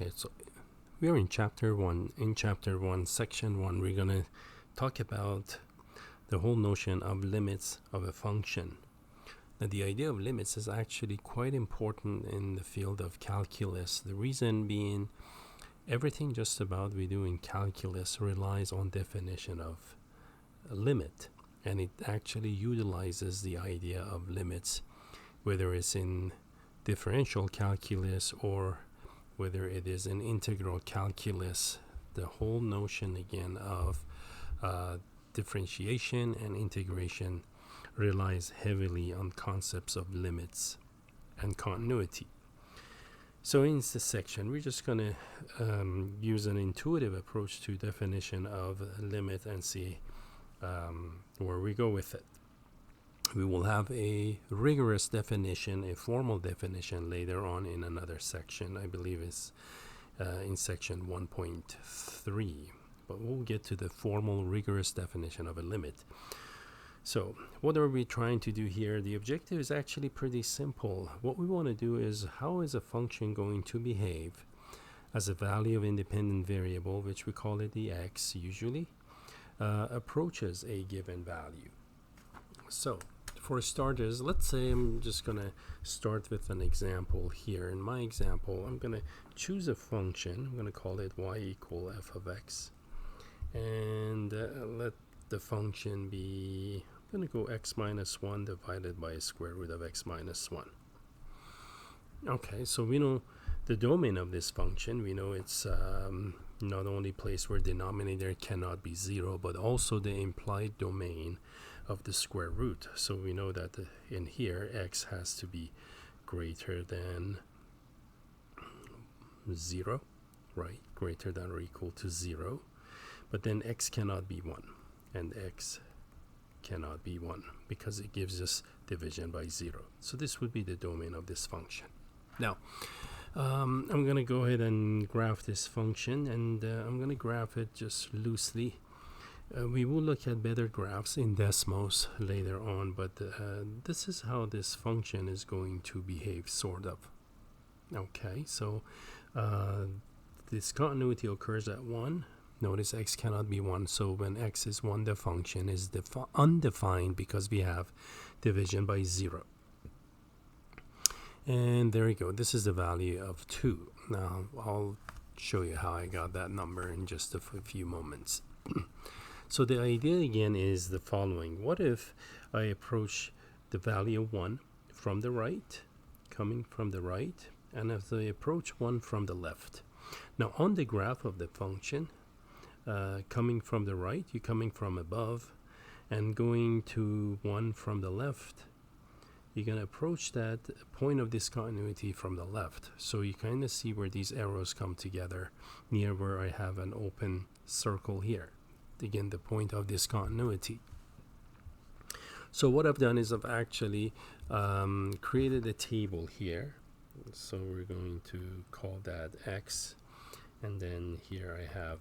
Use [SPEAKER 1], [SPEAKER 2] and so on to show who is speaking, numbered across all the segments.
[SPEAKER 1] Okay, so we are in chapter 1. In chapter 1, section 1, we're going to talk about the whole notion of limits of a function. Now, the idea of limits is actually quite important in the field of calculus. The reason being, everything just about we do in calculus relies on definition of a limit, and it actually utilizes the idea of limits, whether it's in differential calculus or whether it is in integral calculus. The whole notion again of differentiation and integration relies heavily on concepts of limits and continuity. So in this section, we're just going to use an intuitive approach to definition of a limit and see where we go with it. We will have a rigorous definition, a formal definition later on in another section. I believe it's in section 1.3. But we'll get to the formal, rigorous definition of a limit. So what are we trying to do here? The objective is actually pretty simple. What we want to do is, how is a function going to behave as a value of independent variable, which we call it the x usually, approaches a given value. So for starters, let's say I'm just going to start with an example here. In my example, I'm going to choose a function. I'm going to call it y equal f of x. And let the function be, I'm going to go x minus 1 divided by square root of x minus 1. Okay, so we know the domain of this function. We know it's not only place where denominator cannot be 0, but also the implied domain of the square root. So we know that in here x has to be greater than 0, right? Greater than or equal to 0. But then x cannot be 1, and x cannot be 1 because it gives us division by 0. So this would be the domain of this function. Now, I'm going to go ahead and graph this function, and I'm going to graph it just loosely. We will look at better graphs in Desmos later on, but this is how this function is going to behave, sort of. Okay, so this continuity occurs at 1. Notice x cannot be 1, so when x is 1, the function is undefined because we have division by 0. And there you go. This is the value of 2. Now, I'll show you how I got that number in just a few moments. So the idea again is the following. What if I approach the value of 1 from the right, coming from the right, and if I approach 1 from the left? Now, on the graph of the function, coming from the right, you're coming from above, and going to 1 from the left, you're going to approach that point of discontinuity from the left. So you kind of see where these arrows come together near where I have an open circle here. Again, the point of discontinuity. So what I've done is I've actually created a table here. So we're going to call that x, and then here I have,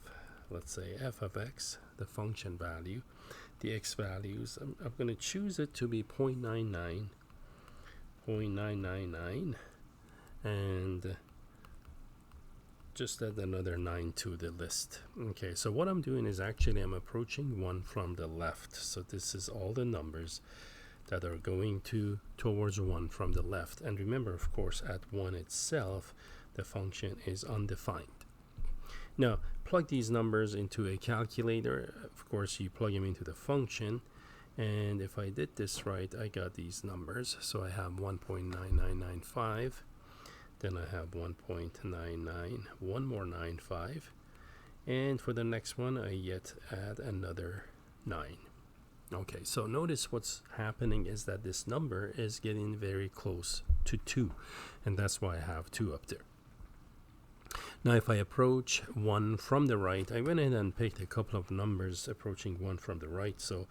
[SPEAKER 1] let's say, f of x, the function value. The x values, I'm going to choose it to be 0.99, and just add another 9 to the list. Okay, so what I'm doing is actually I'm approaching 1 from the left. So this is all the numbers that are going towards 1 from the left. And remember, of course, at 1 itself, the function is undefined. Now, plug these numbers into a calculator. Of course, you plug them into the function. And if I did this right, I got these numbers. So I have 1.9995. Then I have 1.99, one more 95. And for the next one, I yet add another 9. Okay, so notice what's happening is that this number is getting very close to 2. And that's why I have 2 up there. Now, if I approach 1 from the right, I went ahead and picked a couple of numbers approaching 1 from the right. So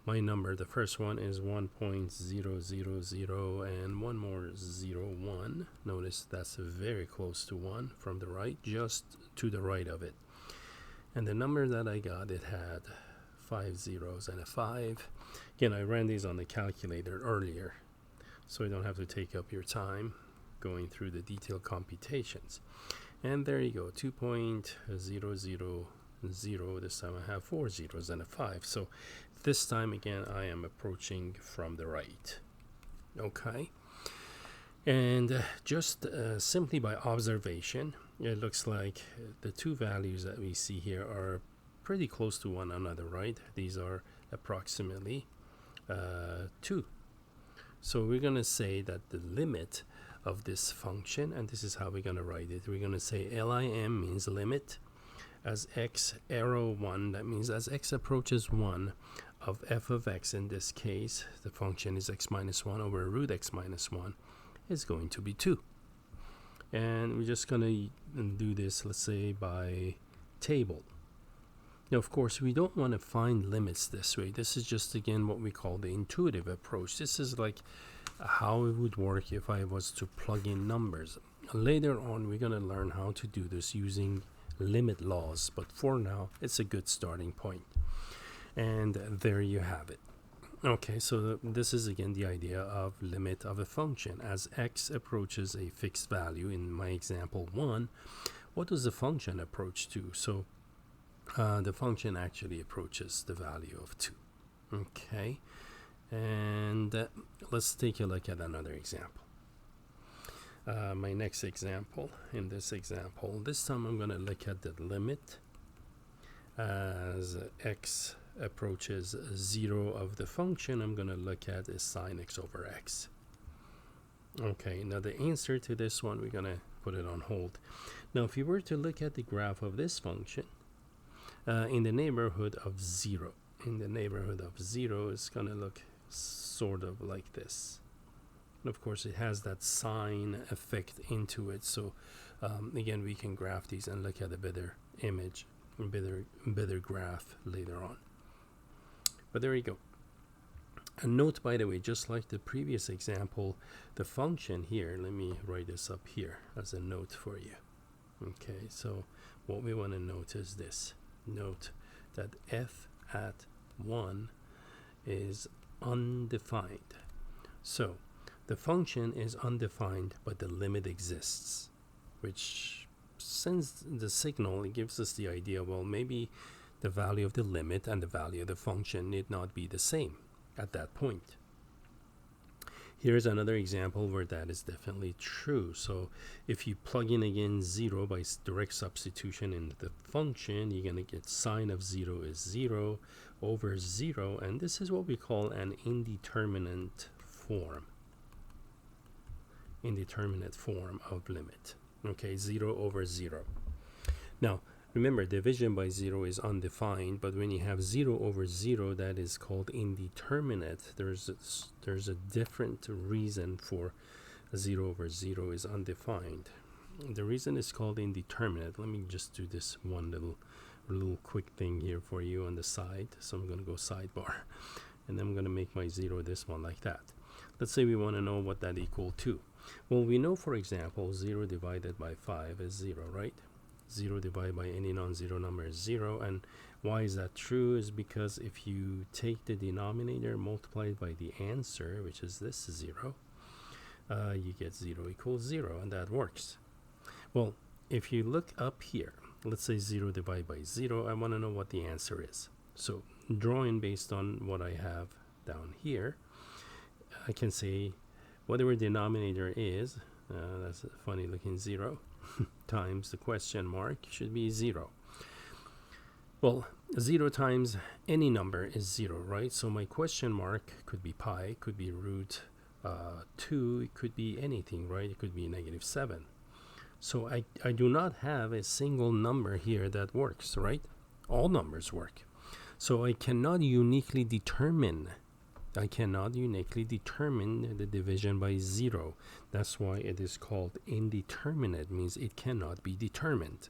[SPEAKER 1] my number, the first one is 1.000 and one more 01. Notice that's very close to 1 from the right, just to the right of it. And the number that I got, it had 5 zeros and a 5. Again, I ran these on the calculator earlier, so you don't have to take up your time going through the detailed computations. And there you go, 2.000. This time I have 4 zeros and a 5. So this time again I am approaching from the right. Okay. And just simply by observation, it looks like the two values that we see here are pretty close to one another, right? These are approximately 2. So we're going to say that the limit of this function, and this is how we're going to write it. We're going to say lim means limit as x arrow 1. That means as x approaches 1 of f of x, in this case, the function is x minus 1 over root x minus 1, is going to be 2. And we're just going to do this, let's say, by table. Now, of course, we don't want to find limits this way. This is just, again, what we call the intuitive approach. This is like how it would work if I was to plug in numbers. Later on, we're going to learn how to do this using limit laws. But for now, it's a good starting point. And there you have it. Okay, so this is again the idea of limit of a function. As x approaches a fixed value, in my example 1, what does the function approach to? So the function actually approaches the value of 2. Okay, and let's take a look at another example. My next example, in this example, this time I'm going to look at the limit as x approaches 0 of the function. I'm going to look at is sine x over x. Okay, now the answer to this one, we're going to put it on hold. Now, if you were to look at the graph of this function, in the neighborhood of 0, it's going to look sort of like this. And of course, it has that sine effect into it. So again, we can graph these and look at a better image, better graph later on. But there you go. A note, by the way, just like the previous example, the function here, let me write this up here as a note for you. Okay, so what we want to note is this. Note that f at 1 is undefined. So the function is undefined, but the limit exists, which sends the signal. It gives us the idea, well, maybe the value of the limit and the value of the function need not be the same at that point. Here's another example where that is definitely true. So if you plug in again 0 by direct substitution in the function, you're going to get sine of 0 is 0 over 0, and this is what we call an indeterminate form. Indeterminate form of limit. Okay, 0 over 0. Now, remember, division by 0 is undefined, but when you have 0 over 0, that is called indeterminate. There's a different reason for 0 over 0 is undefined. The reason is called indeterminate. Let me just do this one little quick thing here for you on the side. So I'm going to go sidebar, and then I'm going to make my 0 this one like that. Let's say we want to know what that equal to. Well, we know, for example, 0 divided by 5 is 0, right? 0 divided by any non-zero number is 0. And why is that true? Is because if you take the denominator multiplied by the answer, which is this 0, you get 0 equals 0, and that works. Well, if you look up here, let's say 0 divided by 0, I want to know what the answer is. So drawing based on what I have down here, I can say whatever denominator is, that's a funny looking 0, times the question mark should be 0. Well, 0 times any number is 0, right? So my question mark could be pi, could be root 2, it could be anything, right? It could be -7. So I do not have a single number here that works, right? All numbers work. So I cannot uniquely determine the division by 0. That's why it is called indeterminate, means it cannot be determined.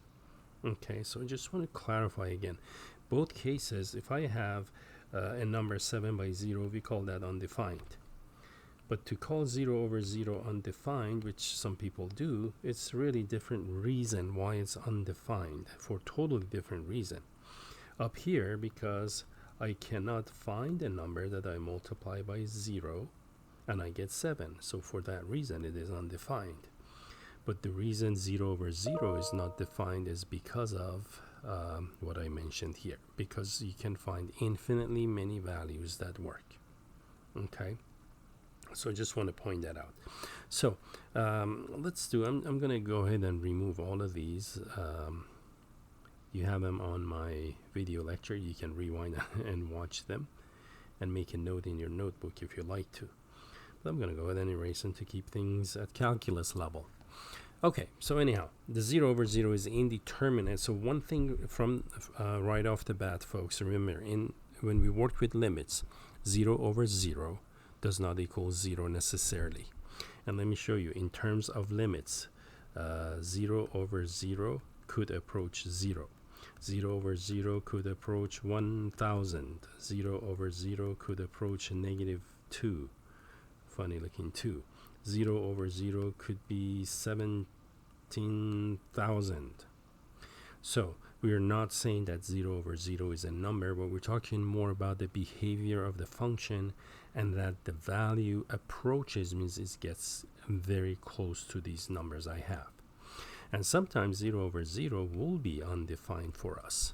[SPEAKER 1] Okay, so I just want to clarify again. Both cases, if I have a number 7 by 0, we call that undefined. But to call 0 over 0 undefined, which some people do, it's really different reason why it's undefined, for totally different reason. Up here, because I cannot find a number that I multiply by 0 and I get 7. So for that reason, it is undefined. But the reason 0 over 0 is not defined is because of what I mentioned here, because you can find infinitely many values that work. Okay, so I just want to point that out. So let's do, I'm going to go ahead and remove all of these. You have them on my video lecture. You can rewind and watch them and make a note in your notebook if you like to. But I'm going to go ahead and erase them to keep things at calculus level. Okay, so anyhow, the 0 over 0 is indeterminate. So one thing from right off the bat, folks, remember, when we work with limits, 0 over 0 does not equal 0 necessarily. And let me show you, in terms of limits, 0 over 0 could approach 0. 0 over 0 could approach 1000. 0 over 0 could approach -2. Funny looking 2. 0 over 0 could be 17,000. So we are not saying that 0 over 0 is a number, but we're talking more about the behavior of the function, and that the value approaches means it gets very close to these numbers I have. And sometimes 0 over 0 will be undefined for us.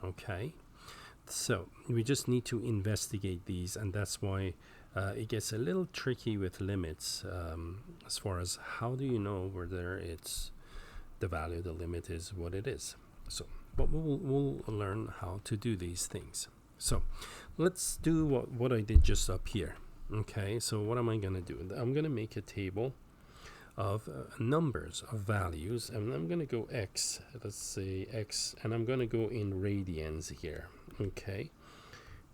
[SPEAKER 1] Okay, so we just need to investigate these, and that's why it gets a little tricky with limits, as far as how do you know whether it's the value of the limit is what it is. So, but we'll learn how to do these things. So let's do what I did just up here. Okay, so what am I going to do? I'm going to make a table of numbers of values, and I'm going to go x, let's say x, and I'm going to go in radians here. Okay,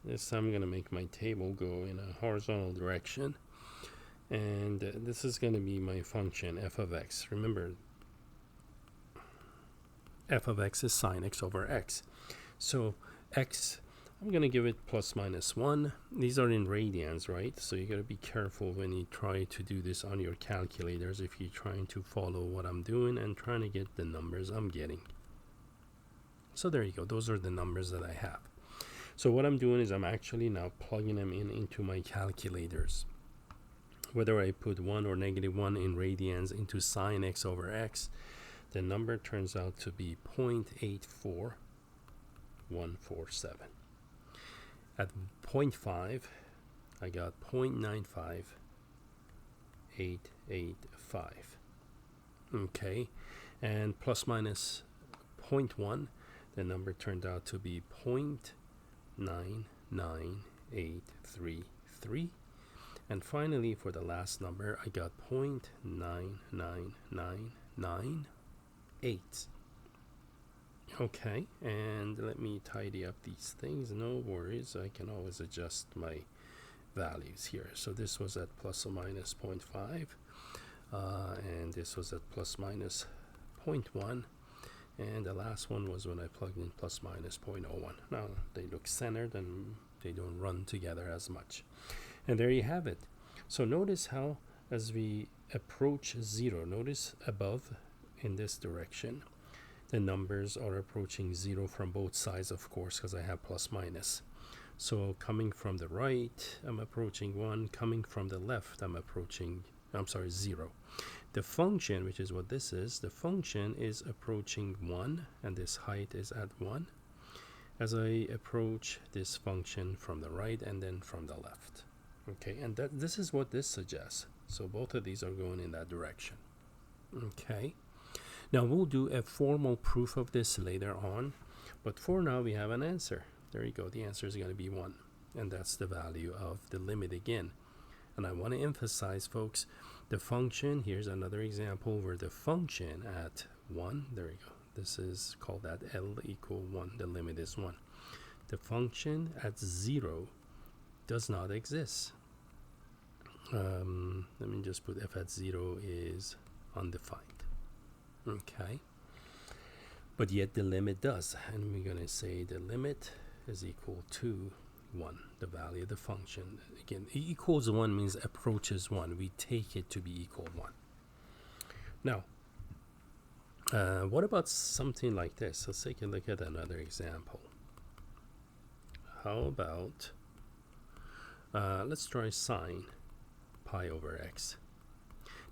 [SPEAKER 1] this time I'm going to make my table go in a horizontal direction, and this is going to be my function f of x. Remember, f of x is sine x over x. So x, I'm going to give it plus minus 1. These are in radians, right? So you got to be careful when you try to do this on your calculators if you're trying to follow what I'm doing and trying to get the numbers I'm getting. So there you go. Those are the numbers that I have. So what I'm doing is I'm actually now plugging them into my calculators. Whether I put 1 or -1 in radians into sine x over x, the number turns out to be 0.84147. At 0.5, I got 0.95885. Okay, and plus minus 0.1, the number turned out to be 0.99833. And finally, for the last number, I got 0.99998. Okay, and let me tidy up these things. No worries, I can always adjust my values here. So this was at plus or minus 0.5, and this was at plus minus 0.1, and the last one was when I plugged in plus minus 0.01. Now they look centered and they don't run together as much. And there you have it. So notice how as we approach 0, notice above in this direction, the numbers are approaching 0 from both sides, of course, because I have plus minus. So coming from the right, I'm approaching 1. Coming from the left, I'm approaching, 0. The function, which is what this is, the function is approaching 1, and this height is at 1, as I approach this function from the right and then from the left. Okay, and this is what this suggests. So both of these are going in that direction. Okay. Now we'll do a formal proof of this later on, but for now we have an answer. There you go. The answer is going to be 1, and that's the value of the limit again. And I want to emphasize, folks, the function, here's another example where the function at 1, there you go. This is called that L equal 1. The limit is 1. The function at 0 does not exist. Let me just put f at 0 is undefined. Okay, but yet the limit does, and we're going to say the limit is equal to 1, the value of the function. Again, equals 1 means approaches 1. We take it to be equal 1. Now, what about something like this? Let's take a look at another example. How about, let's try sine pi over x.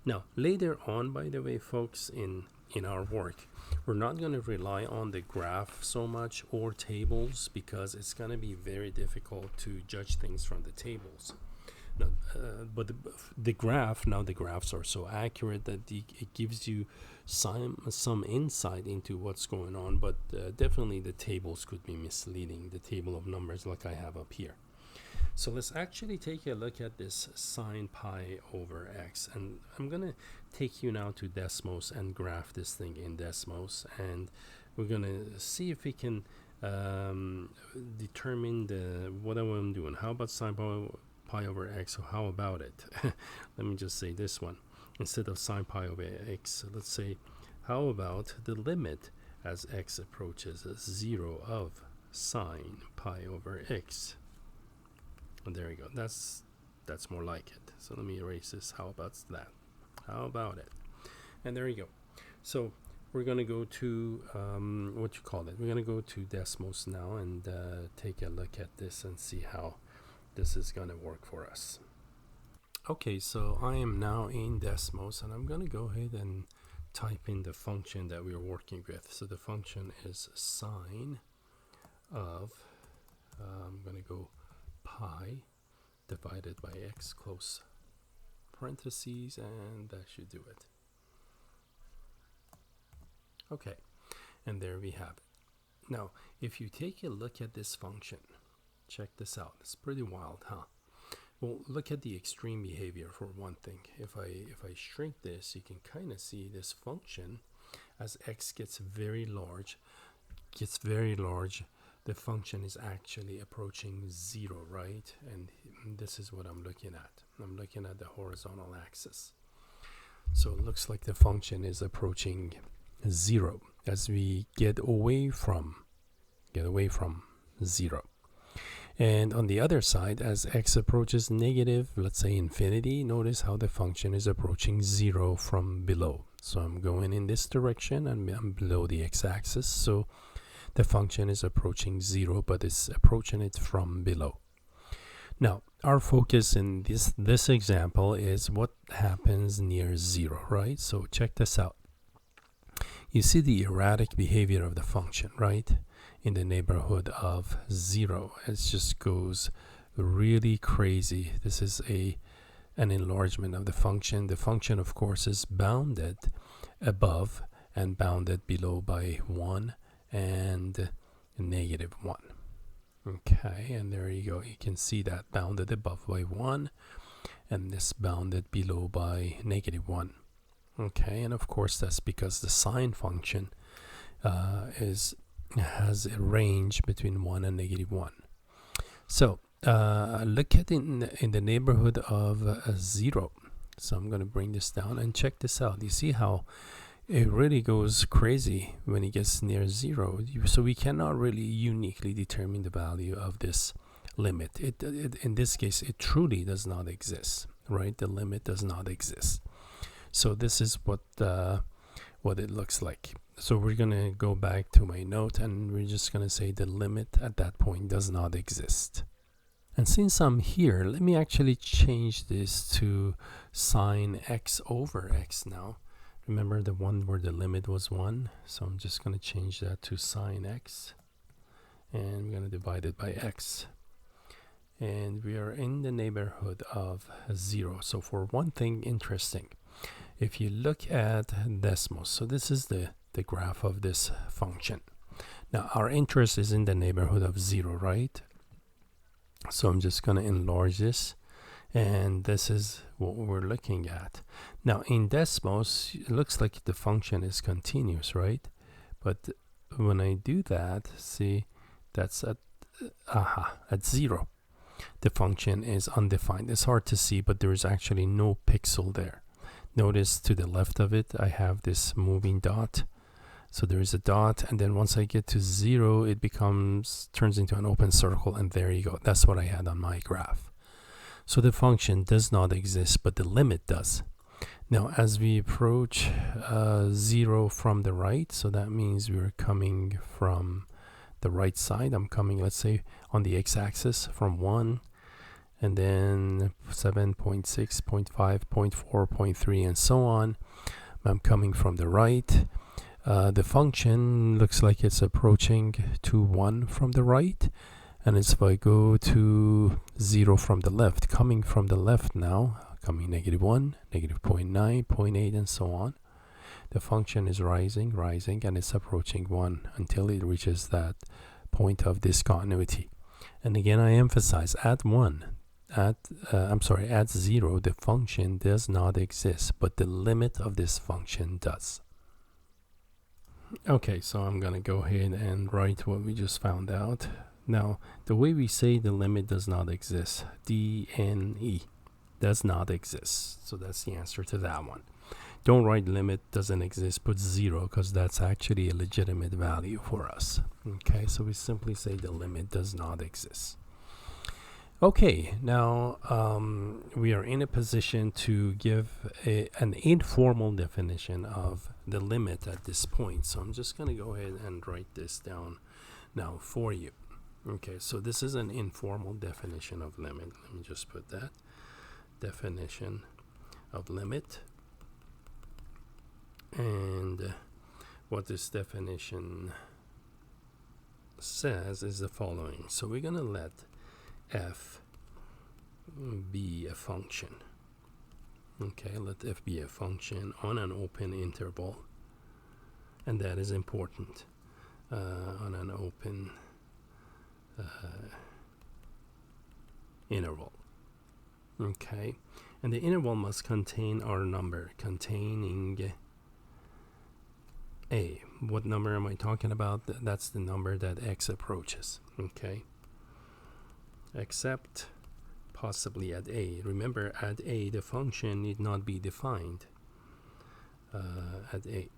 [SPEAKER 1] Now, later on, by the way, folks, in our work, we're not going to rely on the graph so much or tables, because it's going to be very difficult to judge things from the tables. Now, but the graph, now the graphs are so accurate that it gives you some insight into what's going on, but definitely the tables could be misleading, the table of numbers like I have up here. So let's actually take a look at this sine pi over x, and I'm gonna take you now to Desmos and graph this thing in Desmos, and we're gonna see if we can determine what I'm doing. How about sine pi over x? So how about it? Let me just say this one. Instead of sine pi over x, let's say, how about the limit as x approaches 0 of sine pi over x? And there we go. That's more like it. So let me erase this. How about that? How about it? And there you go. So we're going to go to what you call it. We're going to go to Desmos now and take a look at this and see how this is going to work for us. Okay, so I am now in Desmos, and I'm going to go ahead and type in the function that we're working with. So the function is sine of, I'm going to go pi divided by x, close parentheses, and that should do it. Okay, and there we have it. Now, if you take a look at this function, check this out. It's pretty wild, huh? Well, look at the extreme behavior for one thing. If I shrink this, you can kind of see this function as x gets very large, the function is actually approaching 0, right? And this is what I'm looking at. I'm looking at the horizontal axis. So it looks like the function is approaching 0 as we get away from 0. And on the other side, as x approaches negative, let's say infinity, notice how the function is approaching 0 from below. So I'm going in this direction and I'm below the x-axis. So the function is approaching 0, but it's approaching it from below. Now, our focus in this example is what happens near 0, right? So check this out. You see the erratic behavior of the function, right? In the neighborhood of 0. It just goes really crazy. This is an enlargement of the function. The function, of course, is bounded above and bounded below by 1 and negative 1. Okay, and there you go. You can see that bounded above by 1 and this bounded below by negative 1. Okay, and of course that's because the sine function has a range between 1 and negative 1. So look at in the neighborhood of 0. So I'm going to bring this down and check this out. You see how it really goes crazy when it gets near 0. So we cannot really uniquely determine the value of this limit. It in this case, it truly does not exist, right? The limit does not exist. So this is what it looks like. So we're going to go back to my note and we're just going to say the limit at that point does not exist. And since I'm here, let me actually change this to sine x over x now. Remember the one where the limit was 1? So I'm just going to change that to sine x. And I'm going to divide it by x. And we are in the neighborhood of 0. So for one thing interesting, if you look at Desmos, so this is the graph of this function. Now our interest is in the neighborhood of 0, right? So I'm just going to enlarge this. And this is what we're looking at. Now in Desmos, it looks like the function is continuous, right? But when I do that, see, that's at 0. The function is undefined. It's hard to see, but there is actually no pixel there. Notice to the left of it, I have this moving dot. So there is a dot, and then once I get to 0, it turns into an open circle, and there you go. That's what I had on my graph. So the function does not exist, but the limit does. Now, as we approach 0 from the right, so that means we're coming from the right side. I'm coming, let's say, on the x-axis from 1 and then 7, 0.6, 0.5, 0.4, 0.3, and so on. I'm coming from the right. The function looks like it's approaching to 1 from the right, and if I go to 0 from the left, coming from the left now, coming -1, -0.9, 0.8, and so on, the function is rising, and it's approaching 1 until it reaches that point of discontinuity. And again, I emphasize, at 0, the function does not exist, but the limit of this function does. Okay, so I'm going to go ahead and write what we just found out. Now, the way we say the limit does not exist, DNE, does not exist. So that's the answer to that one. Don't write limit doesn't exist, put 0, because that's actually a legitimate value for us. Okay, so we simply say the limit does not exist. Okay, now we are in a position to give an informal definition of the limit at this point. So I'm just going to go ahead and write this down now for you. Okay, so this is an informal definition of limit. Let me just put that. Definition of limit. And what this definition says is the following. So we're going to let f be a function. Okay, let f be a function on an open interval, and that is important, on an open interval. Okay, and the interval must contain our number containing a. What number am I talking about? That's the number that x approaches. Okay, except possibly at a. Remember, at a the function need not be defined at a.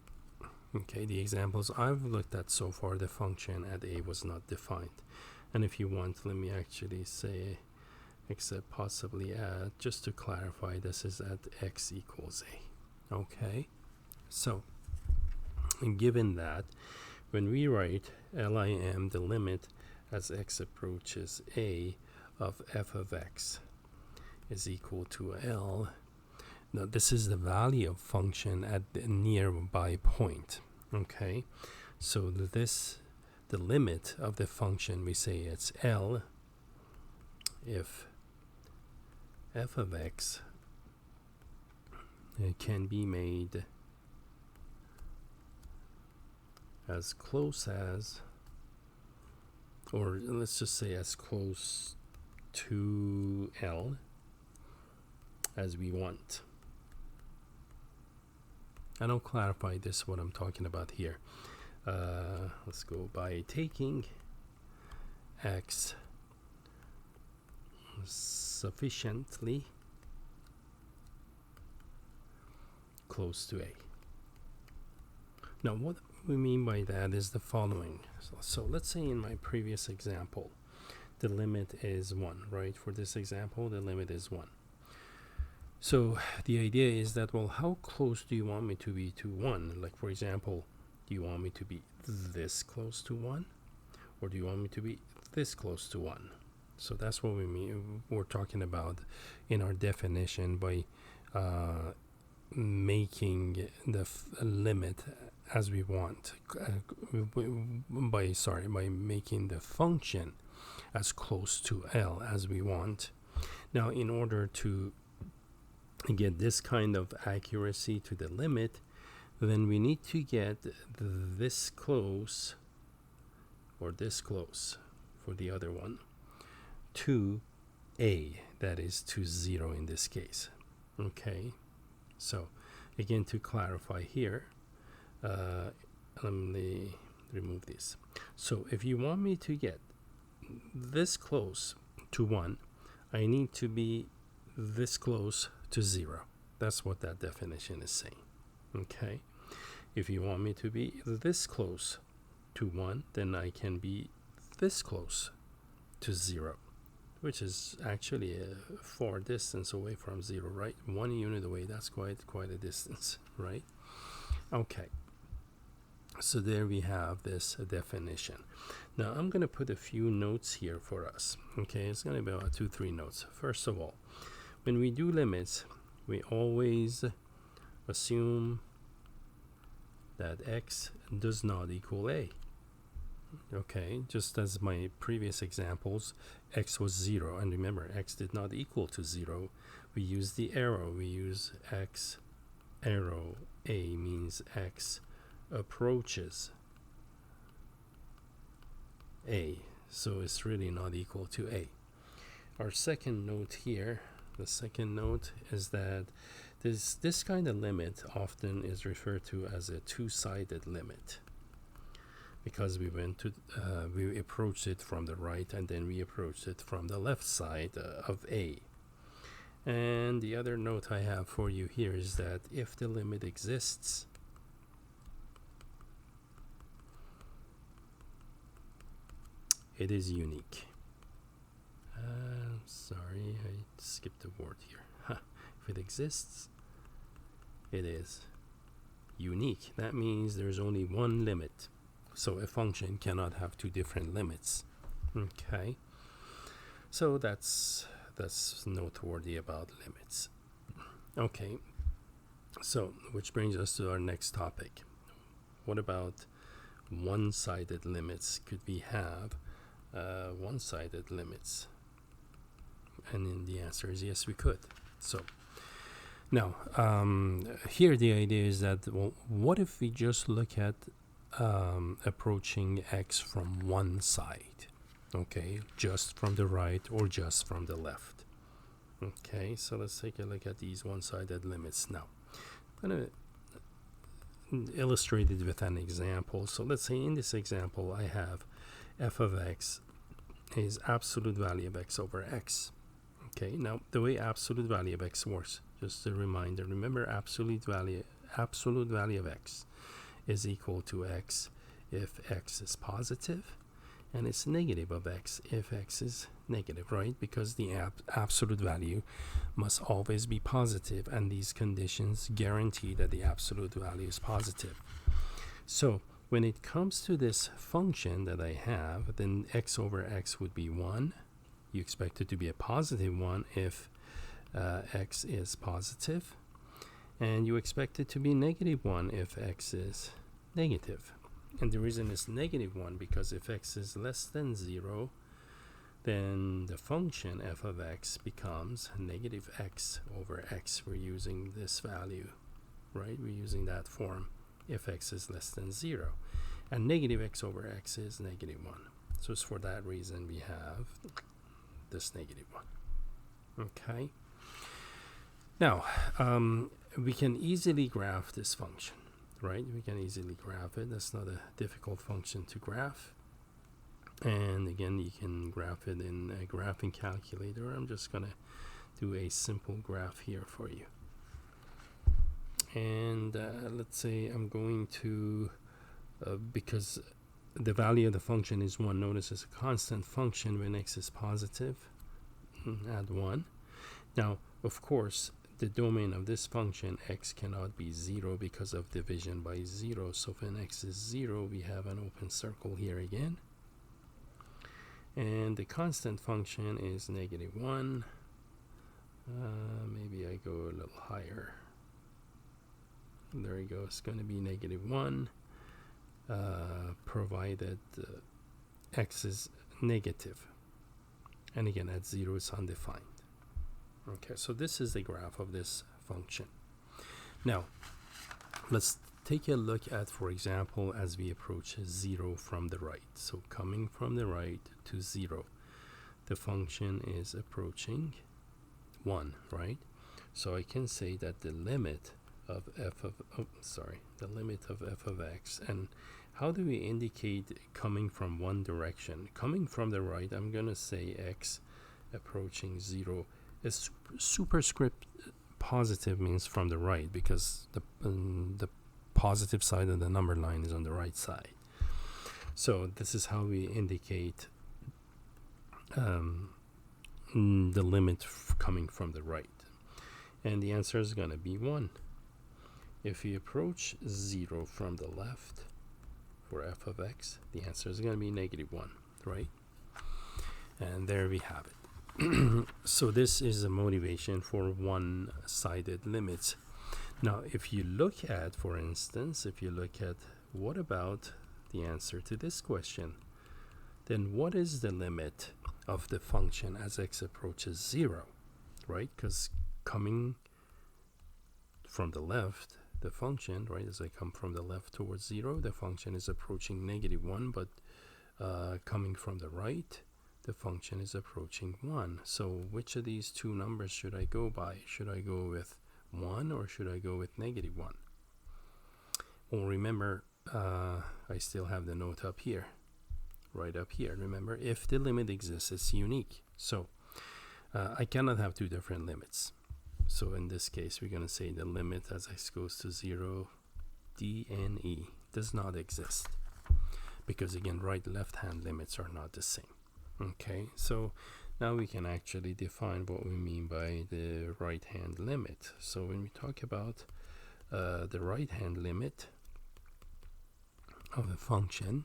[SPEAKER 1] Okay, the examples I've looked at so far, the function at a was not defined. And if you want, let me actually say except possibly at, just to clarify, this is at x equals a. Okay, so given that, when we write lim, the limit as x approaches a of f of x is equal to L. Now this is the value of function at the nearby point. Okay, so the limit of the function, we say it's L if f of x can be made as close as, or let's just say as close to L as we want. And I'll clarify this, what I'm talking about here. Let's go by taking x sufficiently close to a. Now what we mean by that is the following. So let's say in my previous example the limit is 1, right? For this example the limit is 1. So the idea is that, well, how close do you want me to be to 1? Like, for example, do you want me to be this close to 1, or do you want me to be this close to 1? So that's what we mean, we're talking about in our definition by making the limit as we want, by making the function as close to L as we want. Now, in order to get this kind of accuracy to the limit, then we need to get this close, or this close for the other one, to a, that is to 0 in this case. Okay, so again, to clarify here, let me remove this. So if you want me to get this close to 1, I need to be this close to 0. That's what that definition is saying. Okay, if you want me to be this close to 1, then I can be this close to 0, which is actually a far distance away from 0, right? 1 unit away, that's quite a distance, right? Okay, So there we have this definition. Now I'm going to put a few notes here for us. Okay, it's going to be about 2-3 notes. First of all, when we do limits, we always assume that x does not equal a. Okay, just as my previous examples, x was 0, and remember, x did not equal to 0. We use the arrow. We use x arrow. A means x approaches a, so it's really not equal to a. Our second note here, the second note is that this kind of limit often is referred to as a two-sided limit, because we approached it from the right and then we approached it from the left side of a. And the other note I have for you here is that if the limit exists, it is unique. Sorry, I skipped a word here. If it exists, it is unique. That means there's only one limit. So a function cannot have two different limits. Okay. So that's noteworthy about limits. Okay. So, which brings us to our next topic. What about one-sided limits? Could we have one-sided limits? And then the answer is yes, we could. So now here the idea is that, well, what if we just look at approaching x from one side? Okay, just from the right or just from the left. Okay, so let's take a look at these one-sided limits now. I'm going to illustrate it with an example. So let's say in this example I have f of x is absolute value of x over x. Okay, now the way absolute value of x works, just a reminder, remember absolute value of x is equal to x if x is positive, and it's negative of x if x is negative, right? Because the absolute value must always be positive, and these conditions guarantee that the absolute value is positive. So when it comes to this function that I have, then x over x would be 1. You expect it to be a positive 1 if x is positive, and you expect it to be negative 1 if x is negative. And the reason it's negative 1 because if x is less than 0, then the function f of x becomes negative x over x. We're using this value, right? We're using that form if x is less than 0. And negative x over x is negative 1. So it's for that reason we have this negative 1. Okay. Now, we can easily graph this function, right? We can easily graph it. That's not a difficult function to graph. And again, you can graph it in a graphing calculator. I'm just going to do a simple graph here for you. And let's say I'm going to, because the value of the function is 1, notice it's a constant function when x is positive, add 1. Now, of course, the domain of this function, x cannot be 0 because of division by 0. So when x is 0, we have an open circle here again. And the constant function is negative 1. Maybe I go a little higher. There we go. It's going to be negative 1, provided x is negative. And again, at 0, it's undefined. Okay, so this is the graph of this function. Now, let's take a look at, for example, as we approach 0 from the right. So coming from the right to 0, the function is approaching 1, right? So I can say that the limit of f of x, and how do we indicate coming from one direction? Coming from the right, I'm going to say x approaching 0 is superscript positive, means from the right, because the positive side of the number line is on the right side. So this is how we indicate the limit coming from the right. And the answer is going to be 1. If we approach 0 from the left, for f of x, the answer is going to be -1, right? And there we have it. So this is a motivation for one-sided limits. Now, if you look at, for instance, what about the answer to this question, then what is the limit of the function as x approaches 0, right? Because coming from the left, the function, right, as I come from the left towards 0, the function is approaching -1, but coming from the right, the function is approaching 1. So which of these two numbers should I go by? Should I go with 1 or should I go with -1? Well, remember, I still have the note up here, right up here. Remember, if the limit exists, it's unique. So I cannot have two different limits. So in this case, we're going to say the limit as x goes to 0, dne does not exist. Because again, right-left hand limits are not the same. Okay, so now we can actually define what we mean by the right-hand limit. So when we talk about the right-hand limit of a function,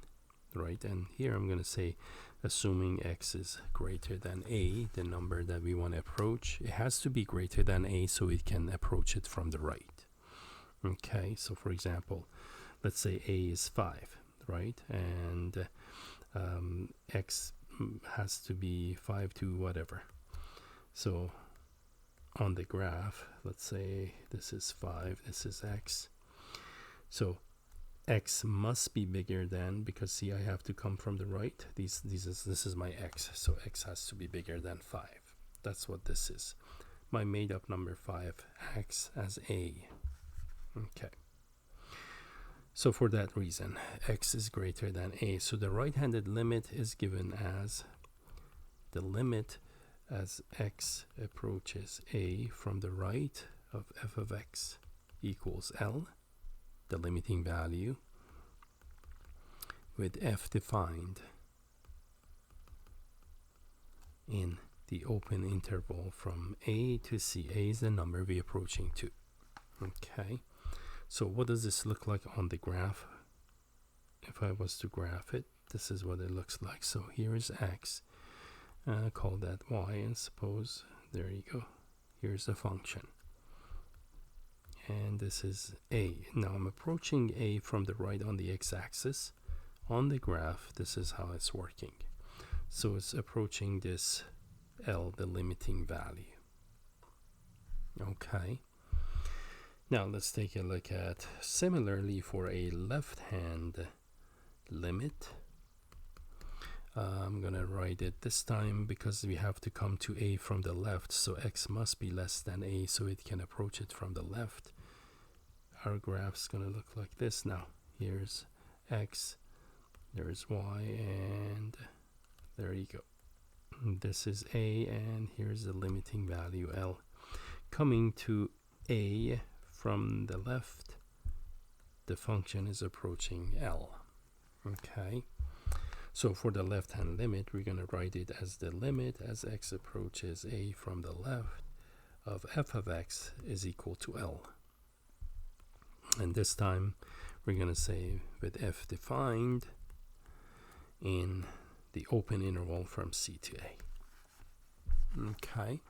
[SPEAKER 1] right, and here I'm going to say, assuming x is greater than a, the number that we want to approach, it has to be greater than a so it can approach it from the right. Okay, so for example, let's say a is 5, right, and x has to be 5 to whatever. So on the graph, let's say this is 5, this is x. So x must be bigger than, because see, I have to come from the right. This is my x, so x has to be bigger than 5. That's what this is. My made up number 5 acts as a. Okay. So for that reason, x is greater than a. So the right-handed limit is given as the limit as x approaches a from the right of f of x equals L, the limiting value, with f defined in the open interval from a to c. A is the number we're approaching to. Okay. So what does this look like on the graph? If I was to graph it, this is what it looks like. So here is x, call that y, and suppose, there you go, here's the function. And this is a. Now I'm approaching a from the right on the x-axis. On the graph, this is how it's working. So it's approaching this L, the limiting value. Okay. Now let's take a look at, similarly for a left-hand limit. I'm going to write it this time because we have to come to a from the left, so x must be less than a so it can approach it from the left. Our graph's going to look like this now. Here's x, there's y, and there you go. This is a, and here's the limiting value L. Coming to a from the left, the function is approaching L. Okay, so for the left-hand limit, we're going to write it as the limit as x approaches a from the left of f of x is equal to L. And this time, we're going to say with f defined in the open interval from c to a. Okay.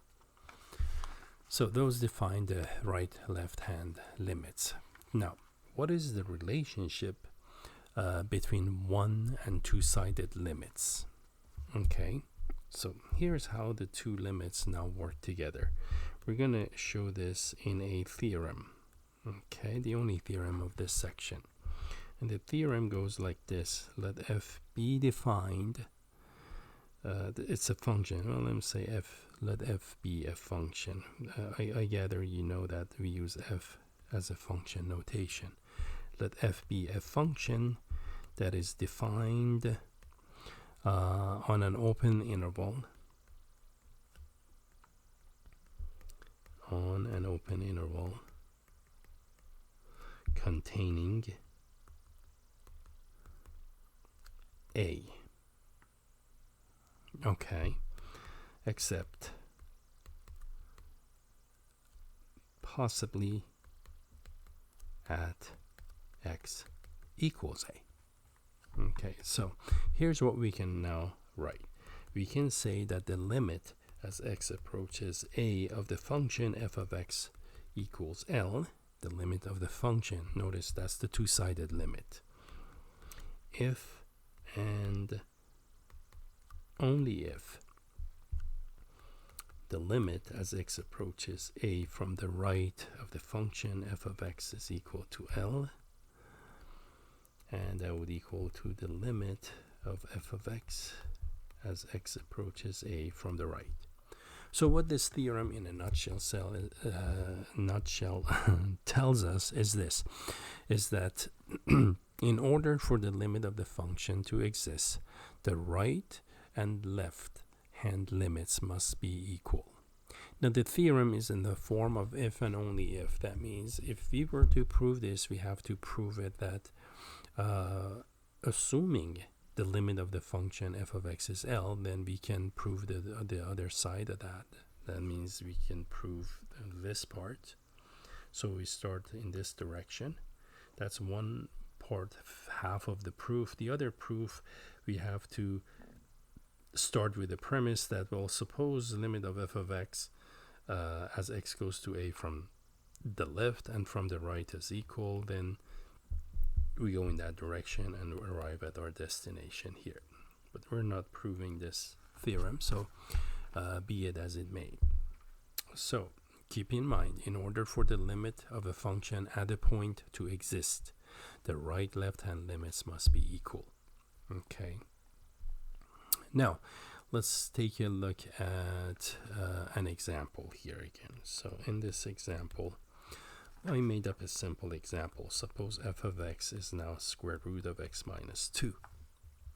[SPEAKER 1] So those define the right-left hand limits. Now, what is the relationship between one and two-sided limits? Okay, so here's how the two limits now work together. We're going to show this in a theorem. Okay, the only theorem of this section. And the theorem goes like this. Let f be defined. It's a function. Well, let me say f. Let f be a function. I gather you know that we use f as a function notation. Let f be a function that is defined on an open interval. On an open interval containing a. Okay, except possibly at x equals a. Okay, so here's what we can now write. We can say that the limit as x approaches a of the function f of x equals L, the limit of the function. Notice that's the two-sided limit. If and only if the limit as x approaches a from the right of the function f of x is equal to L, and that would equal to the limit of f of x as x approaches a from the right. So what this theorem in a nutshell tells us is this, is that in order for the limit of the function to exist, the right and left hand limits must be equal. Now the theorem is in the form of if and only if. That means if we were to prove this, we have to prove it that assuming the limit of the function f of x is L, then we can prove the other side of that. That means we can prove this part. So we start in this direction. That's one part, half of the proof. The other proof, we have to start with the premise that, well, suppose the limit of f of x as x goes to a from the left and from the right is equal, then we go in that direction and arrive at our destination here. But we're not proving this theorem, so be it as it may. So keep in mind, in order for the limit of a function at a point to exist, the right left hand limits must be equal. Okay. Now let's take a look at an example here again. So in this example, I made up a simple example. Suppose f of x is now square root of x minus 2.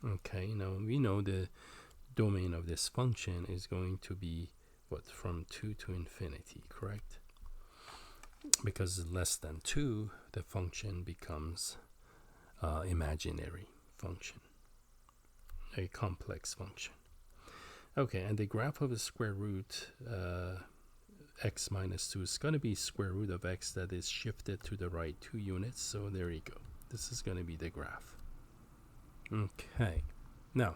[SPEAKER 1] Okay, now we know the domain of this function is going to be what, from 2 to infinity, correct? Because less than 2, the function becomes imaginary function, a complex function. Okay, and the graph of the square root x minus 2 is going to be square root of x that is shifted to the right 2 units. So there you go. This is going to be the graph. Okay, now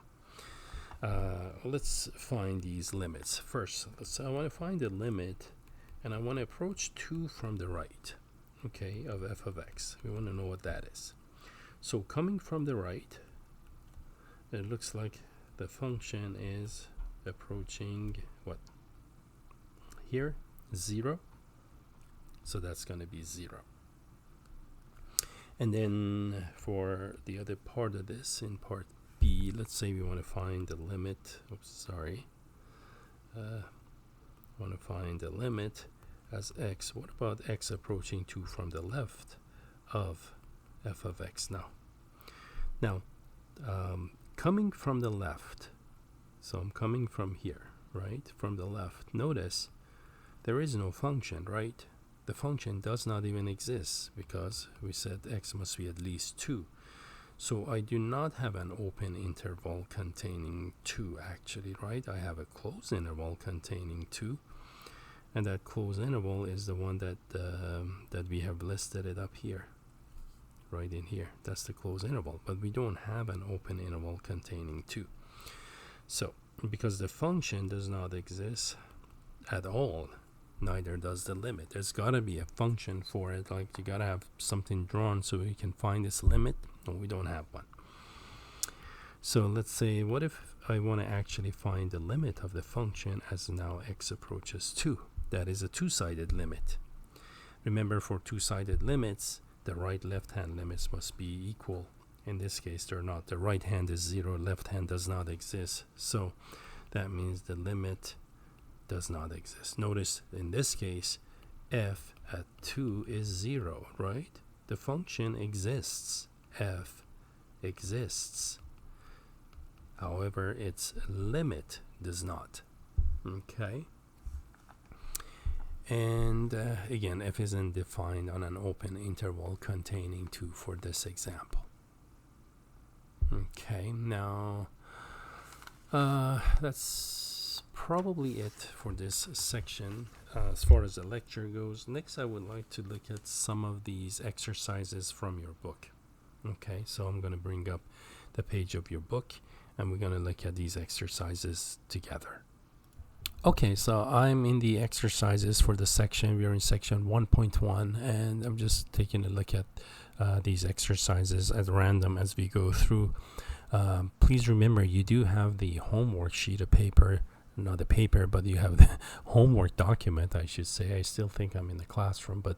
[SPEAKER 1] let's find these limits. First, I want to find the limit, and I want to approach 2 from the right, okay, of f of x. We want to know what that is. So coming from the right, it looks like the function is approaching what? Here, 0. So that's going to be 0. And then for the other part of this, in part B, let's say we want to find the limit. Want to find the limit as x. What about x approaching 2 from the left of f of x now? Coming from the left, so I'm coming from here, right? From the left. Notice there is no function, right? The function does not even exist because we said x must be at least 2. So I do not have an open interval containing 2 actually, right? I have a closed interval containing 2. And that closed interval is the one that we have listed it up here, right in here. That's the closed interval, but we don't have an open interval containing 2. So because the function does not exist at all, neither does the limit. There's got to be a function for it, like you got to have something drawn so we can find this limit. No, we don't have one. So let's say, what if I want to actually find the limit of the function as now x approaches 2? That is a two-sided limit. Remember, for two-sided limits, the right left hand limits must be equal. In this case, they're not. The right hand is 0, left hand does not exist. So that means the limit does not exist. Notice in this case, f at 2 is 0, right? The function exists. F exists. However, its limit does not. Okay? And again, f isn't defined on an open interval containing 2 for this example. Okay, now that's probably it for this section as far as the lecture goes. Next, I would like to look at some of these exercises from your book. Okay, so I'm going to bring up the page of your book, and we're going to look at these exercises together. Okay, so I'm in the exercises for the section. We're in section 1.1, and I'm just taking a look at these exercises at random as we go through. Please remember, you do have the homework sheet of paper, not the paper, but you have the homework document, I should say. I still think I'm in the classroom, but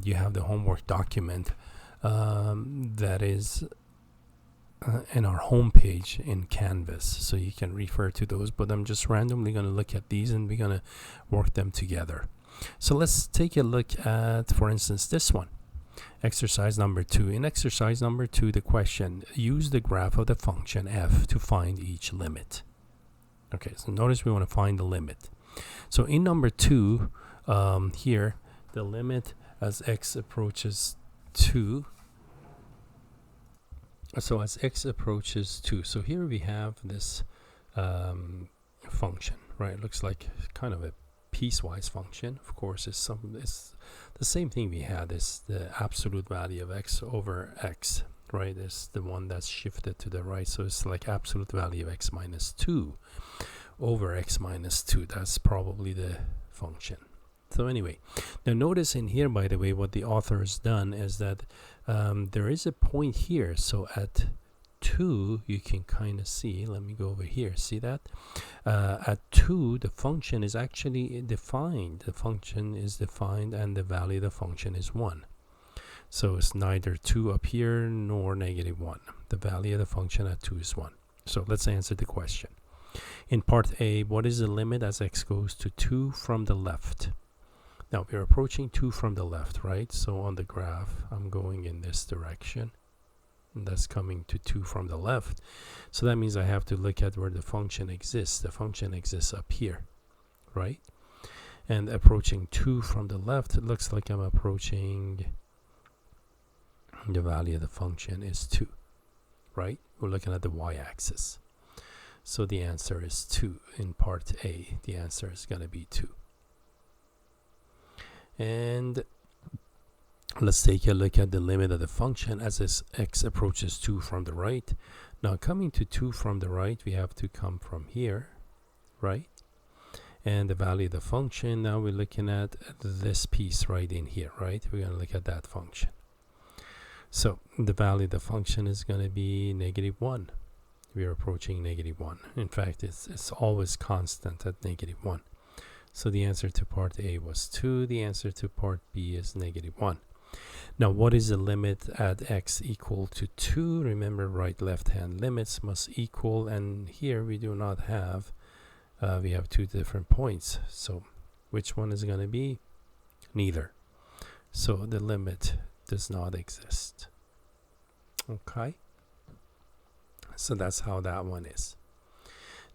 [SPEAKER 1] you have the homework document that is in our homepage in Canvas, so you can refer to those. But I'm just randomly going to look at these, and we're going to work them together. So let's take a look at, for instance, this one. Exercise number 2. In exercise number 2, the question, use the graph of the function f to find each limit. Okay, so notice we want to find the limit. So in number 2, here, the limit as x approaches 2. So as x approaches 2. So here we have this function, right? It looks like kind of a piecewise function. Of course, it's the same thing we had, is the absolute value of x over x, right? It's the one that's shifted to the right. So it's like absolute value of x minus 2 over x minus 2. That's probably the function. So anyway, now notice in here, by the way, what the author has done is that there is a point here. So at 2, you can kind of see, let me go over here, see that? At 2, the function is actually defined. The function is defined, and the value of the function is 1. So it's neither 2 up here nor negative 1. The value of the function at 2 is 1. So let's answer the question. In part A, what is the limit as x goes to 2 from the left? Now we're approaching 2 from the left, right? So on the graph, I'm going in this direction, and that's coming to 2 from the left. So that means I have to look at where the function exists. The function exists up here, right? And approaching 2 from the left, it looks like I'm approaching the value of the function is 2, right? We're looking at the y-axis. So the answer is 2 in part A. The answer is going to be 2. And let's take a look at the limit of the function as x approaches 2 from the right. Now coming to 2 from the right, we have to come from here, right? And the value of the function, now we're looking at this piece right in here, right? We're going to look at that function. So the value of the function is going to be negative 1. We are approaching negative 1. In fact, it's always constant at negative 1. So the answer to part A was 2. The answer to part B is negative 1. Now, what is the limit at x equal to 2? Remember, right left-hand limits must equal. And here we do not have, we have 2 different points. So which one is going to be? Neither. So the limit does not exist. Okay. So that's how that one is.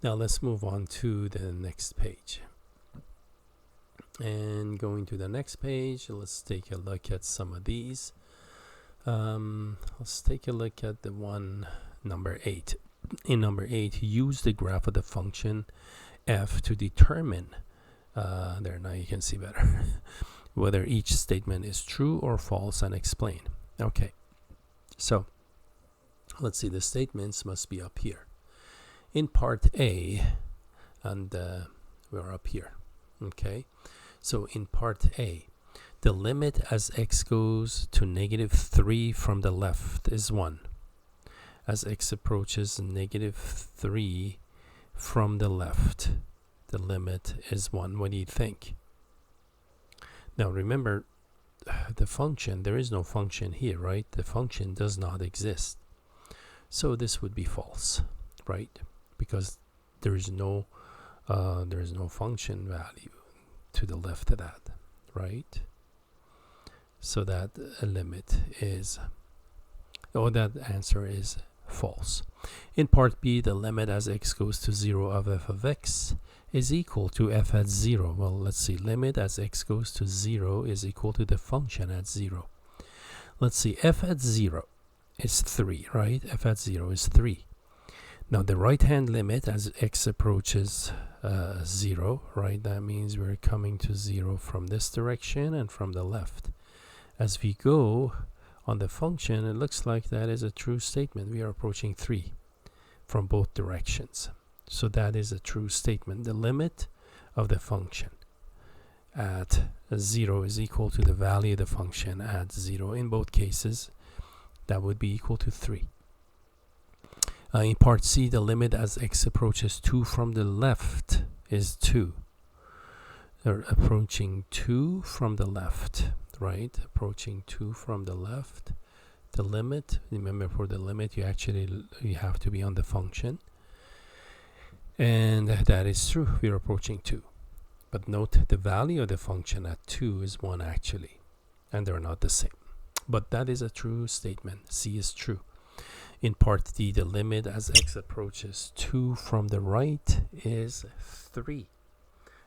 [SPEAKER 1] Now let's move on to the next page. And going to the next page, let's take a look at some of these. Let's take a look at the one number 8. In number 8, use the graph of the function f to determine, there now you can see better, whether each statement is true or false, and explain. Okay, so let's see, the statements must be up here. In part A, and we're up here, okay? So in part A, the limit as x goes to negative 3 from the left is 1. As x approaches negative 3 from the left, the limit is 1. What do you think? Now remember, the function, there is no function here, right? The function does not exist. So this would be false, right? Because there is no function value to the left of that, right? So that limit is, that answer is false. In part B, the limit as x goes to 0 of f of x is equal to f at 0. Well, let's see, limit as x goes to 0 is equal to the function at 0. Let's see, f at 0 is 3, right? F at 0 is 3. Now the right hand limit as x approaches 0, right? That means we're coming to 0 from this direction and from the left. As we go on the function, it looks like that is a true statement. We are approaching 3 from both directions. So that is a true statement. The limit of the function at 0 is equal to the value of the function at 0. In both cases, that would be equal to 3. In part C, the limit as x approaches 2 from the left is 2. They're approaching 2 from the left, right? Approaching 2 from the left. The limit, remember, for the limit, you have to be on the function. And that is true. We're approaching 2. But note the value of the function at 2 is 1 actually. And they're not the same. But that is a true statement. C is true. In part D, the limit as x approaches 2 from the right is 3.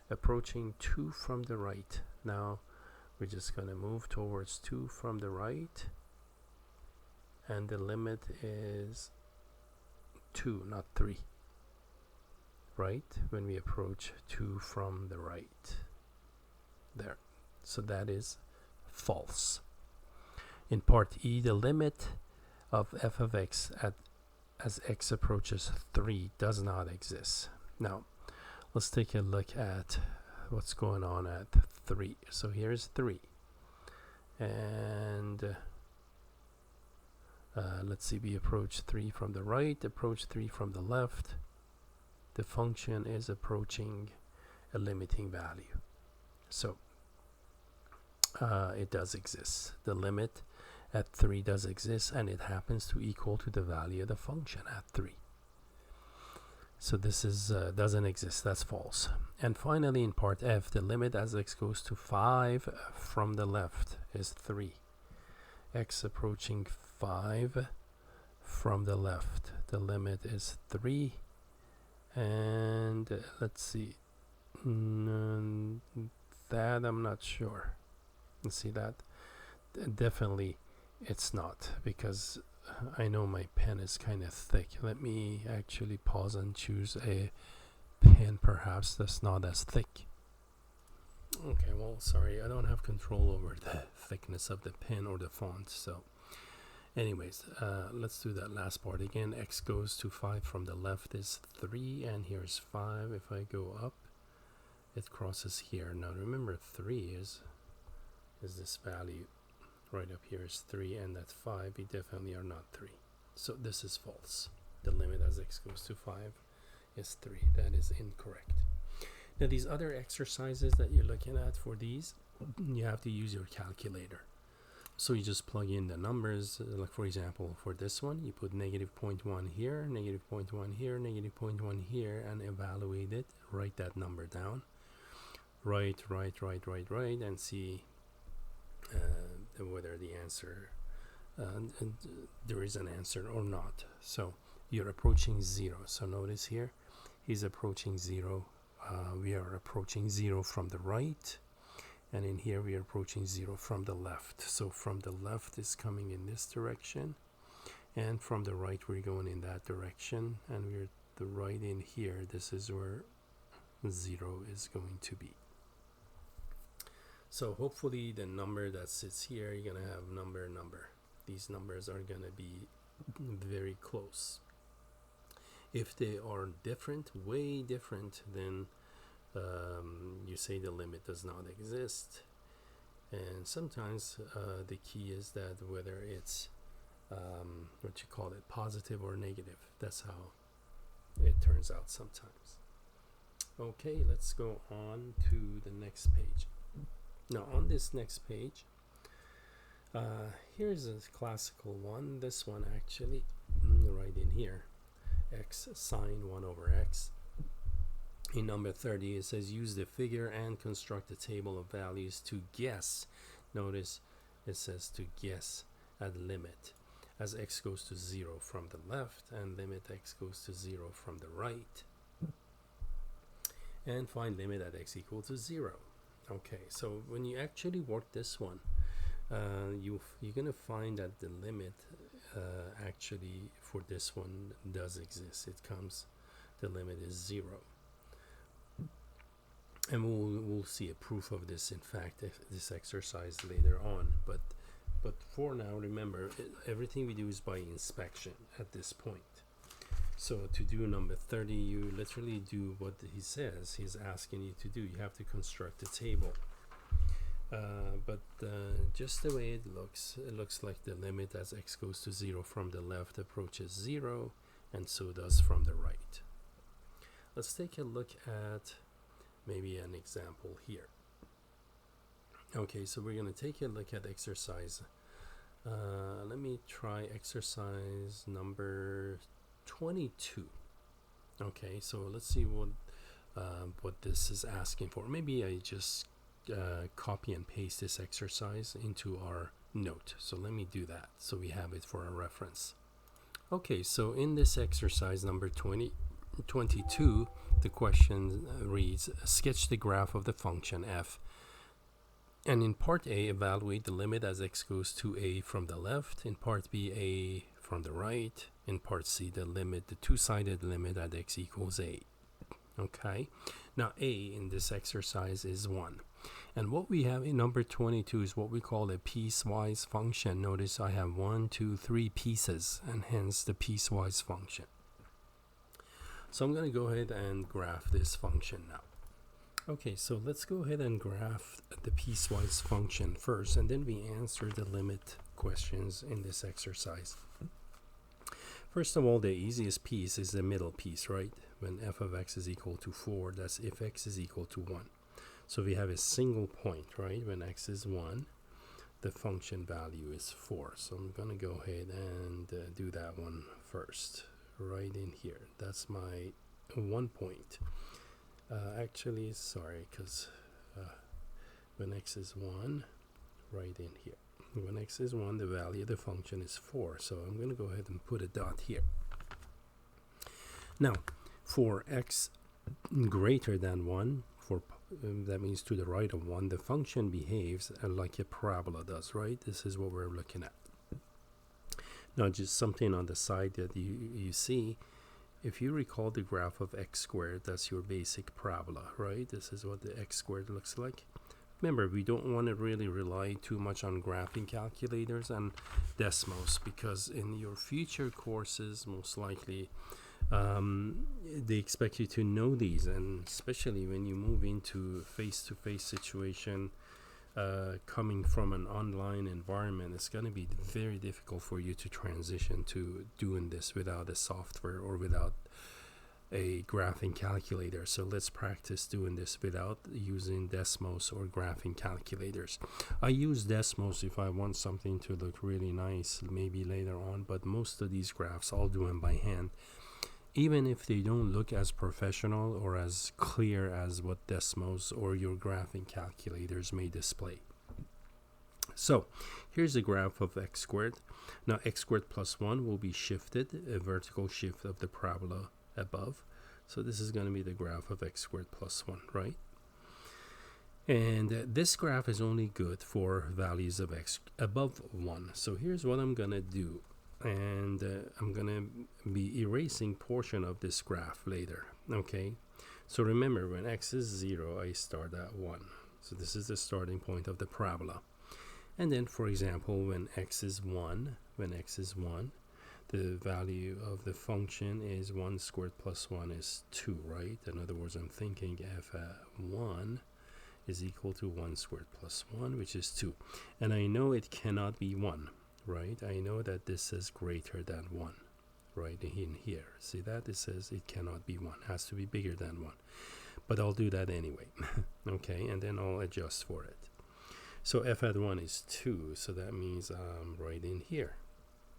[SPEAKER 1] Approaching 2 from the right. Now we're just going to move towards 2 from the right. And the limit is 2, not 3. Right? When we approach 2 from the right. There. So that is false. In part E, the limit of f of x as x approaches 3 does not exist. Now, let's take a look at what's going on at 3. So here's 3. And let's see, we approach 3 from the right, approach 3 from the left. The function is approaching a limiting value. So it does exist. The limit at 3 does exist, and it happens to equal to the value of the function at 3. So this is doesn't exist. That's false. And finally, in part F, the limit as x goes to 5 from the left is 3. X approaching 5 from the left. The limit is 3. And let's see. That I'm not sure. Let's see that. Definitely it's not, because I know my pen is kind of thick. Let me actually pause and choose a pen perhaps that's not as thick. Okay, well, sorry, I don't have control over the thickness of the pen or the font. So anyways, let's do that last part again. X goes to 5 from the left is 3, and here's 5. If I go up, it crosses here. Now remember, 3 is this value. Right up here is 3, and that's 5. We definitely are not 3. So this is false. The limit as x goes to 5 is 3. That is incorrect. Now these other exercises that you're looking at, for these, you have to use your calculator. So you just plug in the numbers. Like for example, for this one, you put -0.1 here, -0.1 here, -0.1 here, and evaluate it. Write that number down. Write, and see whether the answer there is an answer or not. So you're approaching 0. So notice here, he's approaching 0. We are approaching 0 from the right, and in here we are approaching 0 from the left. So from the left is coming in this direction, and from the right we're going in that direction, and we're the right in here. This is where 0 is going to be. So hopefully the number that sits here, you're going to have number. These numbers are going to be very close. If they are different, way different, then you say the limit does not exist. And sometimes the key is that whether it's positive or negative. That's how it turns out sometimes. Okay, let's go on to the next page. Now on this next page, here's a classical one. This one actually, right in here, x sine 1 over x. In number 30, it says use the figure and construct a table of values to guess. Notice it says to guess at limit as x goes to 0 from the left and limit x goes to 0 from the right. And find limit at x equal to 0. Okay, so when you actually work this one, you're going to find that the limit actually for this one does exist. It comes, the limit is 0. And we'll see a proof of this, in fact, this exercise later on. But But for now, remember, everything we do is by inspection at this point. So to do number 30, you literally do what he says he's asking you to do. You have to construct a table. But just the way it looks like the limit as x goes to 0 from the left approaches 0, and so does from the right. Let's take a look at maybe an example here. Okay, so we're going to take a look at exercise. Let me try exercise number 22. Okay, so let's see what this is asking for. Maybe I just copy and paste this exercise into our note. So let me do that so we have it for our reference. Okay, so in this exercise number 22, the question reads, sketch the graph of the function f, and in part A, evaluate the limit as x goes to a from the left, in part B, a from the right, in part C, the two-sided limit at x equals a. Okay, now a in this exercise is 1. And what we have in number 22 is what we call a piecewise function. Notice I have 1, 2, 3 pieces, and hence the piecewise function. So I'm going to go ahead and graph this function now. Okay, so let's go ahead and graph the piecewise function first, and then we answer the limit questions in this exercise. First of all, the easiest piece is the middle piece, right? When f of x is equal to 4, that's if x is equal to 1. So we have a single point, right? When x is 1, the function value is 4. So I'm going to go ahead and do that one first, right in here. That's my 1 point. Actually, sorry, because when x is 1, right in here. When x is 1, the value of the function is 4. So I'm going to go ahead and put a dot here. Now, for x greater than 1, that means to the right of 1, the function behaves like a parabola does, right? This is what we're looking at. Now, just something on the side that you see, if you recall the graph of x squared, that's your basic parabola, right? This is what the x squared looks like. Remember, we don't want to really rely too much on graphing calculators and Desmos, because in your future courses, most likely, they expect you to know these, and especially when you move into face-to-face situation, coming from an online environment, it's going to be very difficult for you to transition to doing this without a software or without a graphing calculator. So let's practice doing this without using Desmos or graphing calculators. I use Desmos if I want something to look really nice, maybe later on, but most of these graphs I'll do them by hand, even if they don't look as professional or as clear as what Desmos or your graphing calculators may display. So here's a graph of x squared. Now x squared plus 1 will be shifted, a vertical shift of the parabola above. So this is going to be the graph of x squared plus 1, right? And this graph is only good for values of x above 1. So here's what I'm going to do. And I'm going to be erasing portion of this graph later. Okay, so remember, when x is 0, I start at 1. So this is the starting point of the parabola. And then, for example, when x is 1, the value of the function is 1 squared plus 1 is 2, right? In other words, I'm thinking f at 1 is equal to 1 squared plus 1, which is 2. And I know it cannot be 1. Right, I know that this is greater than 1, right in here. See that? It says it cannot be 1, has to be bigger than 1. But I'll do that anyway. Okay, and then I'll adjust for it. So f at 1 is 2, so that means I'm right in here.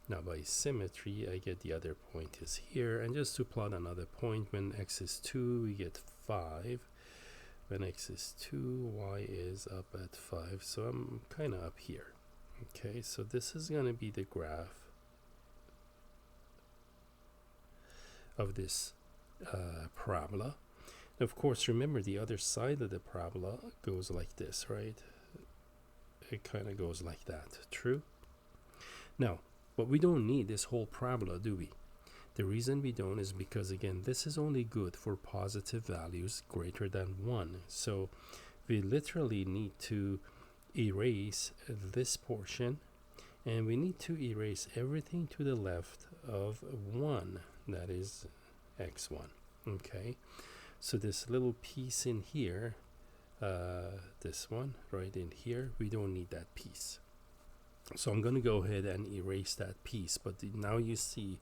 [SPEAKER 1] Now by symmetry, I get the other point is here. And just to plot another point, when x is 2, we get 5. When x is 2, y is up at 5. So I'm kind of up here. Okay, so this is going to be the graph of this parabola. Of course, remember the other side of the parabola goes like this, right? It kind of goes like that, true? Now, but we don't need this whole parabola, do we? The reason we don't is because, again, this is only good for positive values greater than 1. So we literally need to erase this portion And we need to erase everything to the left of 1, that is x1. Okay, so this little piece in here, this one right in here, we don't need that piece. So I'm going to go ahead and erase that piece, but now you see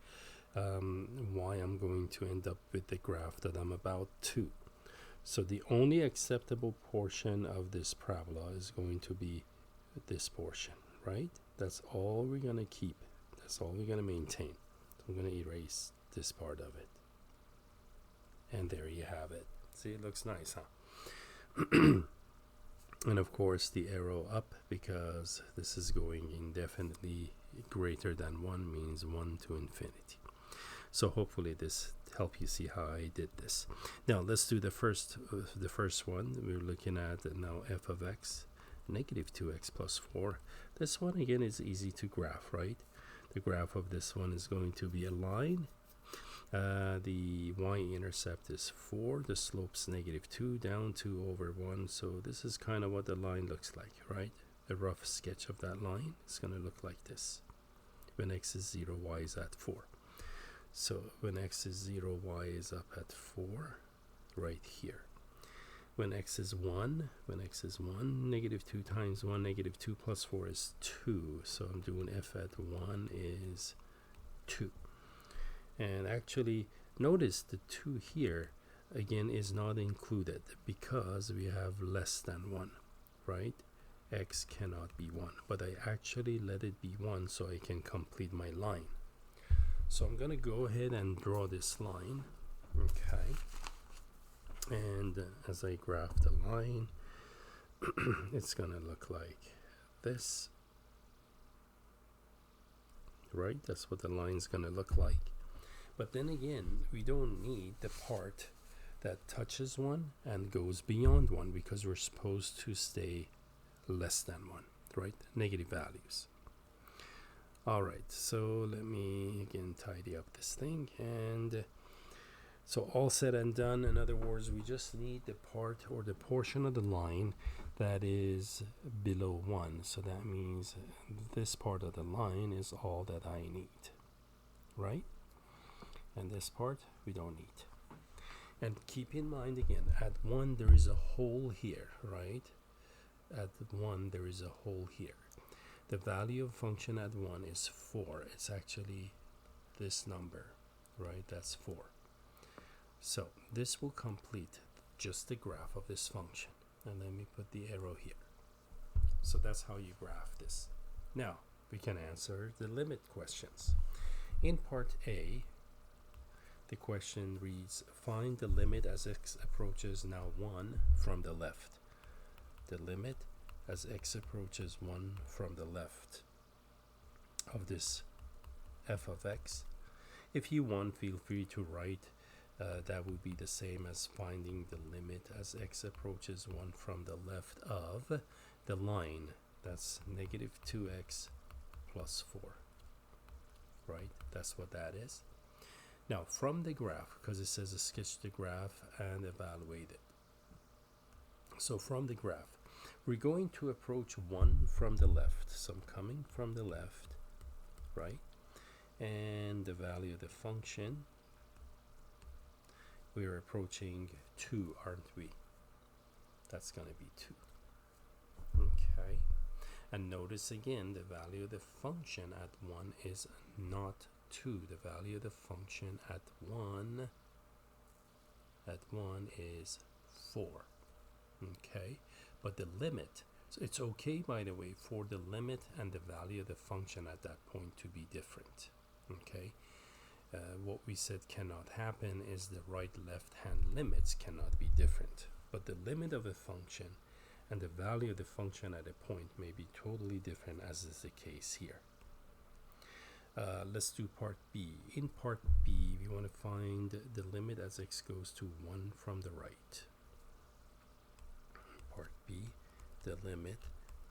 [SPEAKER 1] why I'm going to end up with the graph that I'm about to. So the only acceptable portion of this parabola is going to be this portion, right? That's all we're going to keep. That's all we're going to maintain. So I'm going to erase this part of it. And there you have it. See, it looks nice, huh? And of course the arrow up, because this is going indefinitely greater than 1, means 1 to infinity. So hopefully this help you see how I did this. Now let's do the first one. We're looking at now f of x, negative 2x plus 4. This one again is easy to graph, right? The graph of this one is going to be a line. The y-intercept is 4, the slope's negative 2, down 2 over 1. So this is kind of what the line looks like, right? A rough sketch of that line is going to look like this. When x is 0, y is at 4. So when x is 0, y is up at 4, right here. When x is 1, negative 2 times 1, negative 2 plus 4 is 2. So I'm doing f at 1 is 2. And actually, notice the 2 here, again, is not included because we have less than 1, right? X cannot be 1, but I actually let it be 1 so I can complete my line. So I'm going to go ahead and draw this line, okay? And as I graph the line, it's going to look like this, right? That's what the line's going to look like. But then again, we don't need the part that touches 1 and goes beyond 1, because we're supposed to stay less than 1, right? Negative values. Alright, so let me again tidy up this thing. And so all said and done, in other words, we just need the part or the portion of the line that is below 1. So that means this part of the line is all that I need, right? And this part we don't need. And keep in mind again, at 1 there is a hole here, right? At 1 there is a hole here. The value of function at 1 is 4. It's actually this number, right? That's 4. So this will complete just the graph of this function. And let me put the arrow here. So that's how you graph this. Now we can answer the limit questions. In part A, the question reads, find the limit as x approaches now 1 from the left. The limit as x approaches 1 from the left of this f of x. If you want, feel free to write that would be the same as finding the limit as x approaches 1 from the left of the line. That's negative 2x plus 4, right? That's what that is. Now from the graph, because it says sketch the graph and evaluate it. So from the graph, we're going to approach 1 from the left. So I'm coming from the left, right? And the value of the function, we're approaching 2, aren't we? That's going to be 2. Okay. And notice again, the value of the function at 1 is not 2. The value of the function at 1 is 4. Okay, but the limit, so it's okay, by the way, for the limit and the value of the function at that point to be different. Okay, what we said cannot happen is the right left hand limits cannot be different, but the limit of a function and the value of the function at a point may be totally different, as is the case here. Let's do part B. In part B, we want to find the limit as x goes to 1 from the right. Part B, the limit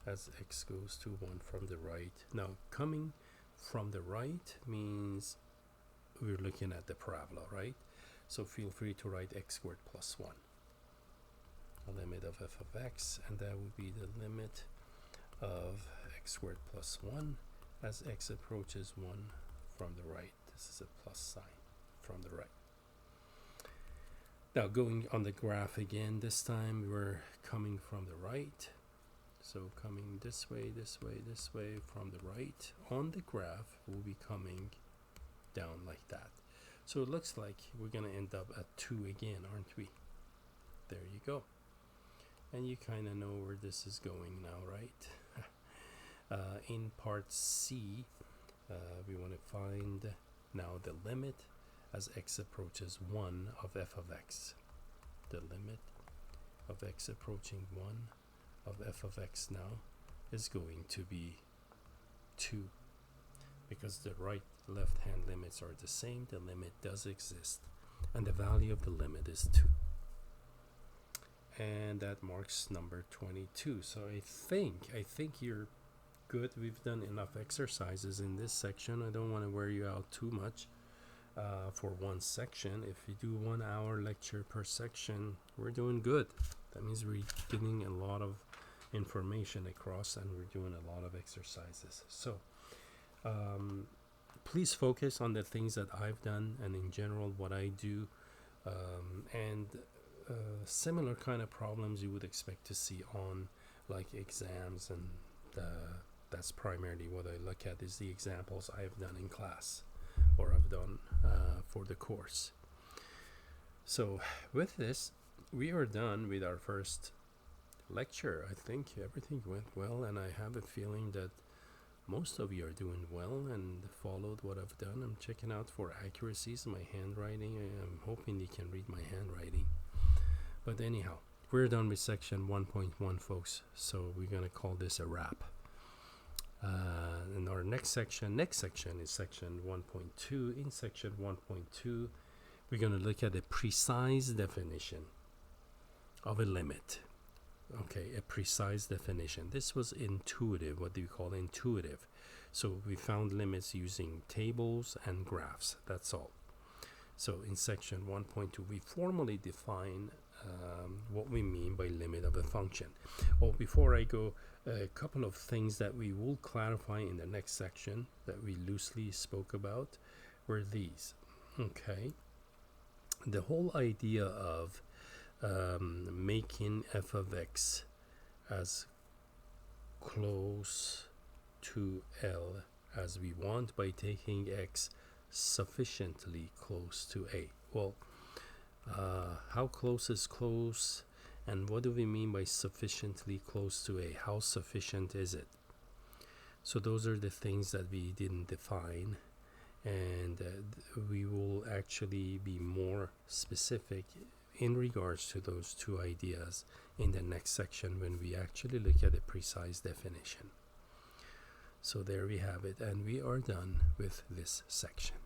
[SPEAKER 1] as x goes to 1 from the right. Now, coming from the right means we're looking at the parabola, right? So feel free to write x squared plus 1. The limit of f of x, and that would be the limit of x squared plus 1 as x approaches 1 from the right. This is a plus sign from the right. Now going on the graph again, this time we're coming from the right. So coming this way, this way, this way from the right on the graph, we'll be coming down like that. So it looks like we're going to end up at 2 again, aren't we? There you go. And you kind of know where this is going now, right? In part C, we want to find now the limit as x approaches 1 of f of x. The limit of x approaching 1 of f of x now is going to be 2. Because the right left hand limits are the same, the limit does exist, and the value of the limit is 2. And that marks number 22. So I think you're good. We've done enough exercises in this section. I don't want to wear you out too much for one section. If you do 1 hour lecture per section, we're doing good. That means we're getting a lot of information across, and we're doing a lot of exercises. So please focus on the things that I've done, and in general what I do, and similar kind of problems you would expect to see on like exams, and that's primarily what I look at, is the examples I've done in class or I've done for the course. So with this, we are done with our first lecture. I think everything went well, and I have a feeling that most of you are doing well and followed what I've done. I'm checking out for accuracies in my handwriting. I'm hoping you can read my handwriting. But anyhow, we're done with section 1.1, folks. So we're going to call this a wrap. And our next section is section 1.2. In section 1.2, we're going to look at a precise definition of a limit. Okay, a precise definition. This was intuitive. What do you call intuitive? So we found limits using tables and graphs. That's all. So in section 1.2, we formally define what we mean by limit of a function. Well, before I go, a couple of things that we will clarify in the next section that we loosely spoke about were these. Okay, the whole idea of making f of x as close to L as we want by taking x sufficiently close to A. Well, how close is close, and what do we mean by sufficiently close to A? How sufficient is it? So those are the things that we didn't define, and we will actually be more specific in regards to those two ideas in the next section when we actually look at a precise definition. So there we have it, and we are done with this section.